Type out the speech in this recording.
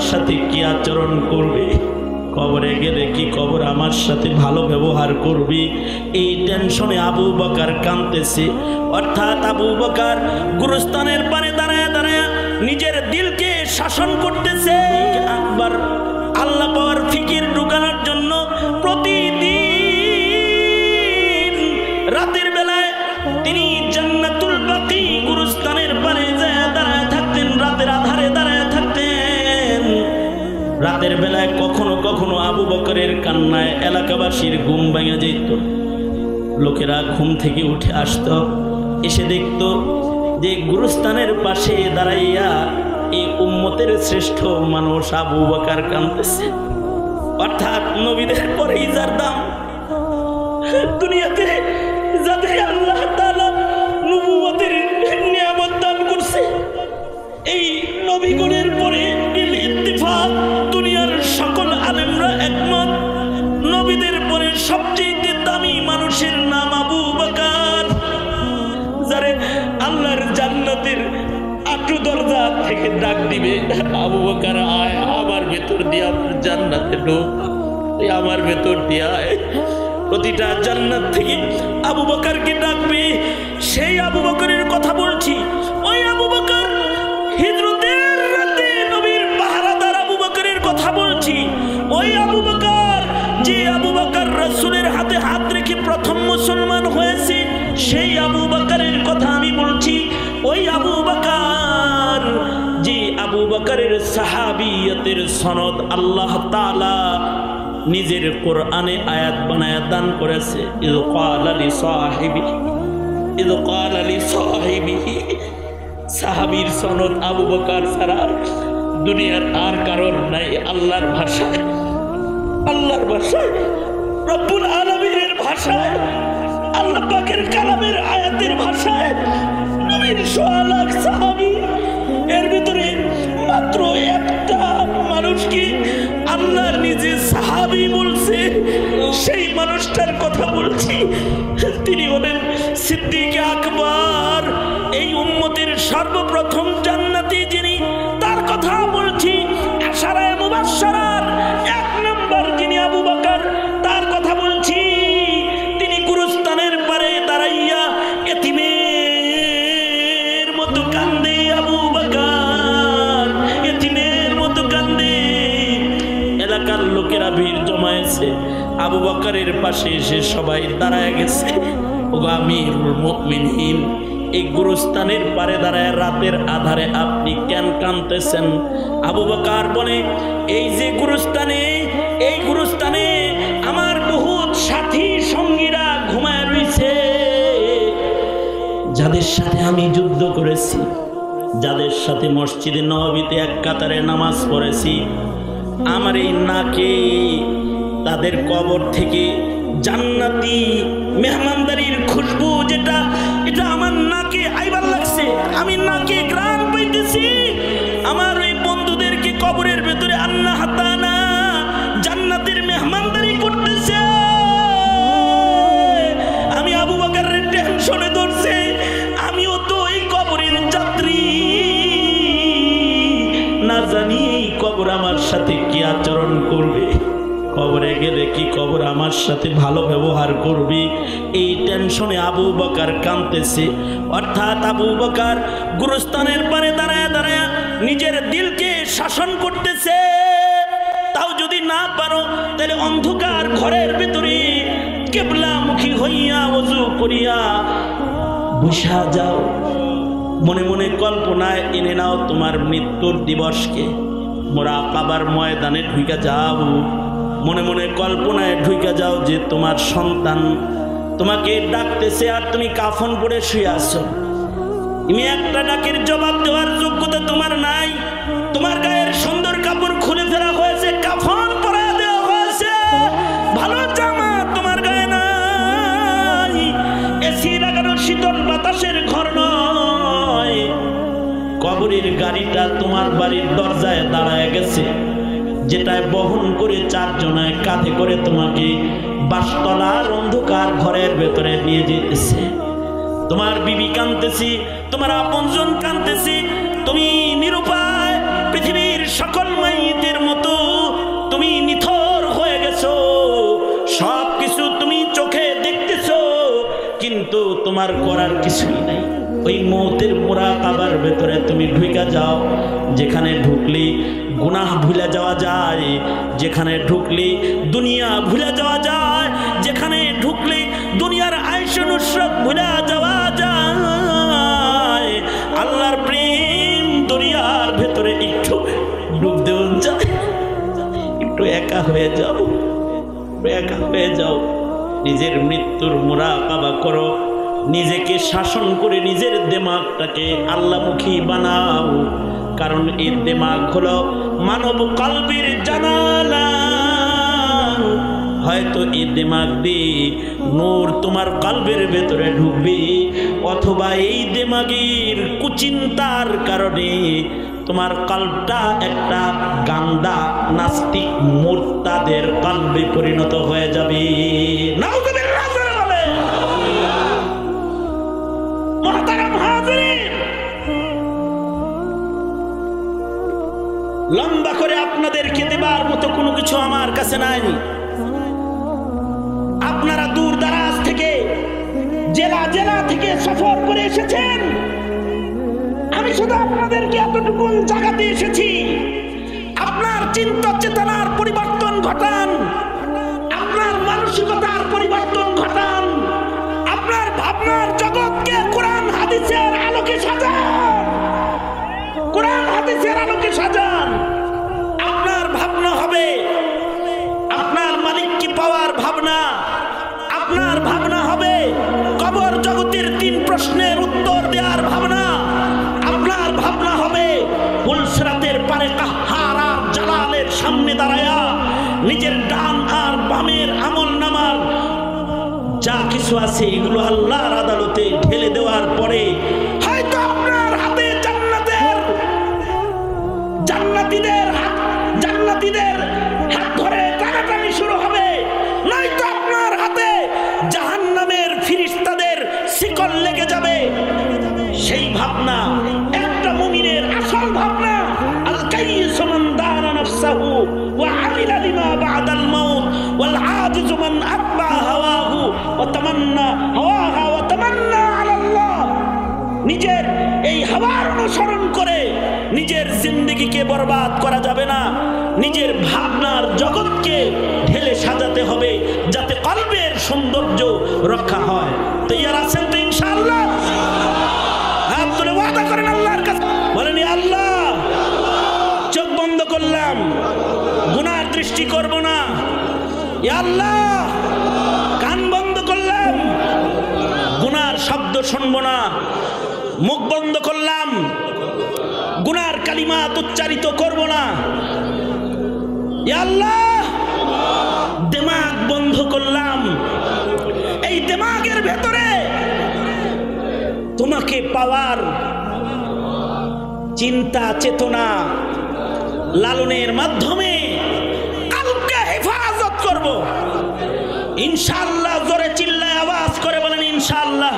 সাথে কি আচরণ করবে, কবরে গেলে কি কবর আমার সাথে ভালো ব্যবহার করবে, এই টেনশনে আবু বকর কাঁদতেছে। অর্থাৎ আবু বকর গুরুস্থানের পারে দাঁড়ায় দাঁড়ায় নিজের দিলকে শাসন করতেছে। একবার আল্লাহ পাওয়ার ফিকির ঢুকানোর জন্য প্রতিদিন রাতের বেলায় তিনি জান্নাতুল বাকি গুরুস্থানের পারে দাঁড়ায় থাকতেন, রাতের আধারে দাঁড়ায় থাকতেন। রাতের বেলায় কখনো কখনো আবু বকরের কান্নায় এলাকাবাসীর ঘুম ভেঙে যেত। লোকেরা ঘুম থেকে উঠে আসতো, এসে দেখতো যে গুরুস্থানের পাশে দাঁড়াইয়া এই উম্মতের শ্রেষ্ঠ মানুষ আবু বকর কাঁদতেছে। অর্থাৎ নবীদের পরেই যার দাম, দুনিয়াতে যাদের আল্লাহ তাআলা নবুয়তের নিয়ামত দান করছে, এই নবীগণের পরে বিল ইত্তিফাক দুনিয়ার সকল আলেমরা একমত, নবীদের পরে সবচেয়ে দামি মানুষের নাম আবু বকর, যারে আল্লাহর জান্নাতের আটু দরজা থেকে ডাক দিবে, আবু বকর আয় আমার ভেতর দিয়া জান্নাতে ঢোক, আমার ভেতর দিয়া প্রতিটা জান্নাত থেকে আবু বকরকে ডাকবে। সেই আবু বকরের কথা বলছি, ওই আবু বকর হিজরতের রাতে নবীর পাহারাদার আবু বকরের কথা বলছি, ওই আবু বকর যে আবু বকর রাসূলের হাতে হাত রেখে প্রথম মুসলমান হয়েছে, সেই আবু বকরের কথা আমি বলছি। ওই আবু বকর যে আবু বকরের সাহাবিয়তের সনদ আল্লাহ তাআলা নিজের কোরআনে আয়াত বানায়া দান করেছে। ইয ক্বালা লি সাহিবিহি, সাহাবীর সনদ আবু বকর ছাড়া দুনিয়ার আর কারণ নাই। আল্লাহর ভাষায়, আল্লাহর ভাষায়, রব্বুল আলামিনের ভাষায়, আল্লাহ পাকের কালামের আয়াতের ভাষায় নবীর সোয়া লাখ সাহাবী, এর ভিতরে মাত্র একটা মানুষকে আল্লাহ নিজে সাহাবী বলছে, সেই মানুষটার কথা বলছি। তিনি হলেন সিদ্দিক আকবর, এই উম্মতের সর্বপ্রথম জান্নাতি যিনি, তার কথা বলছি। আশারায়ে মুবাশশারার এক নম্বর যিনি আবু বকর, তার কথা বলছি। তিনি গুরুস্থানের পারে দাঁড়াইয়া এতিমের মতো কান্দে, আবু বকর এতিমের মতো কান্দে। এলাকার লোকেরা ভিড় জমায়েছে, আবু বকরের পাশে এসে সবাই দাঁড়ায় গেছে। ও আমিরুল মুমিনিন, এই গুরুস্থানের পারে দাঁড়ায় রাতের আধারে আপনি কেন কাঁদতেছেন? আবু বকর বলে, এই যে গুরুস্থানে, এই গুরুস্থানে আমার বহুত সাথী সঙ্গীরা ঘুমায় রয়েছে, যাদের সাথে আমি যুদ্ধ করেছি, যাদের সাথে মসজিদে নববীতে এক কাতারে নামাজ পড়েছি। আমার এই নাকে তাদের কবর থেকে জান্নাতি মেহমানদারির খুশবু, যেটা এটা আমার নাকে আইবার লাগছে, আমি নাকে ঘ্রাণ পাইতেছি। আমার ওই বন্ধুদেরকে কবরের ভেতরে আল্লাহ তাআলা জান্নাতের মেহমানদারি করতেছে। আমি আবু বকরের টেনশনে ধরছে, আমিও তো এই কবরের যাত্রী, না জানি এই কবর আমার সাথে কি আচরণ করবে, কবরে গেলে কি কবর আমার সাথে ভালো ব্যবহার করবে, এই টেনশনে আবু বকর কাঁদতেছে। অর্থাৎ আবু বকর গুরুস্থানের পারে দাঁড়ায় দাঁড়ায় নিজের দিলকে শাসন করতেছে। তাও যদি না পারো তাহলে অন্ধকার ঘরের ভিতরে কিবলামুখী হইয়া ওযু করিয়া বসা যাও, মনে মনে কল্পনায় এনে নাও তোমার মৃত্যুর দিবসকে, মুরাকাবার ময়দানে ঢুকে যাও, মনে মনে কল্পনায় ঢুকে যাও যে তোমার সন্তান তোমাকে ডাকতেছে আর তুমি কাফন পরে শুয়ে আছো। তুমি একটা ডাকের জবাব দেওয়ার যোগ্যতা তোমার নাই, তোমার গায়ের সুন্দর কাপড় খুলে ফেলা হয়েছে, কাফন পরা দেওয়া হয়েছে, ভালো জামা তোমার গায়ে নাই, এসি লাগানো শীতল বাতাসের ঘর নয়, কবরের গাড়িটা তোমার বাড়ির দরজায় দাঁড়ায় গেছে, যেটায় বহন করে চারজনায় কাঁধে করে তোমাকে বাসতলার অন্ধকার ঘরের ভেতরে নিয়ে যেতেছে। তোমার বিবি কাঁদতেছি, তোমার আপনজন কাঁদতেছি, তুমি নিরুপায়, পৃথিবীর সকল মাই কিন্তু তোমার করার কিছুই নাই। ওই মৌতের মুরাকাবার ভেতরে তুমি ঢুকে যাও। যেখানে ঢুকলি গুনাহ ভুলে যাওয়া যায়, যেখানে ঢুকলি দুনিয়া ভুলে যাওয়া যায়, যেখানে ঢুকলি দুনিয়ার আয়েশ নুসরত ভুলে যাওয়া যায়। আল্লাহর প্রেম দুনিয়ার ভেতরে একটু ডুব দেওয়া যায়। একটু একা হয়ে যাও, একা হয়ে যাও। নিজের মৃত্যুর মুরাকাবা করো, নিজেকে শাসন করে নিজের দিমাগটাকে আল্লাহমুখী বানাও। কারণ এই দিমাগ হলো মানব কলবের জানালা। হয়তো এই দিমাগ দিয়ে নূর তোমার কলবের ভেতরে ঢুকবে, অথবা এই দিমাগের কুচিন্তার কারণে তোমার কলবটা একটা গান্দা নাস্তিক মুরতাদের কলবে পরিণত হয়ে যাবে। লম্বা করে আপনাদেরকে দেবার মতো কোনো কিছু আমার কাছে নাই। আপনারা দূর দারাজ থেকে, জেলা জেলা থেকে সফর করে এসেছেন। আমি শুধু আপনাদেরকে এতটুকু জাগাতে এসেছি, আপনার চিন্তা চেতনার পরিবর্তন ঘটান, আপনার মানসিকতার পরিবর্তন ঘটান, আপনার ভাবনার জগৎকে কোরআন হাদিসের আলোকে সাজান, কোরআন হাদিসের আলোকে সাজান। আপনার ভাবনা হবে আপনার মালিককে পাওয়ার ভাবনা, আপনার ভাবনা হবে কবর জগতের 3 প্রশ্নের উত্তর দেওয়ার ভাবনা, আপনার ভাবনা হবে পুলসরাতের পারে কাহার আর জালালের সামনে দাঁড়ায়া নিজের ডান আর বামের আমল নামার যা কিছু আছে এগুলো আল্লাহর আদালতে ঢেলে দেওয়ার পরে হয়তো আপনার হাতে জান্নাতীদের হাত ধরে টানাটানি শুরু হবে, নয়তো আপনার হাতে জাহান্নামের ফিরিস্তাদের শিকল লেগে যাবে। সেই ভাবনা একটা মুমিনের আসল ভাবনা। আল কাইয়িসু মান দানা নাফসাহু ওয়া আমিলা লিমা বাদাল মাউত ওয়াল আজিজু মান আত্বা হাওয়াহু ওয়া তামান্না হাওয়াহা ওয়া তামান্না আলাল্লাহ। নিজের এই হাওয়ার অনুসরণ করে নিজের জিন্দেগিকে বরবাদ করা যাবে না। নিজের ভাবনার জগৎকে ঢেলে সাজাতে হবে যাতে কলবের সৌন্দর্য রক্ষা হয়। তৈয়ার আছেন তো ইনশাআল্লাহ? হাত তুলে ওয়াদা করেন আল্লাহর কাছে, বলেন ইয়া আল্লাহ চোখ বন্ধ করলাম, গুনার দৃষ্টি করব না। ইয়া আল্লাহ কান বন্ধ করলাম, গুনার শব্দ শুনবো না। মুখ বন্ধ করলাম, গুনার কালিমাত উচ্চারিত করব না। ইয়া আল্লাহ দিমাগ বন্ধ করলাম, এই দিমাগের ভেতরে তোমাকে পাওয়ার চিন্তা চেতনা লালনের মাধ্যমে কালকে হেফাজত করব ইনশাআল্লাহ। জোরে চিল্লায় আওয়াজ করে বলেন ইনশাআল্লাহ।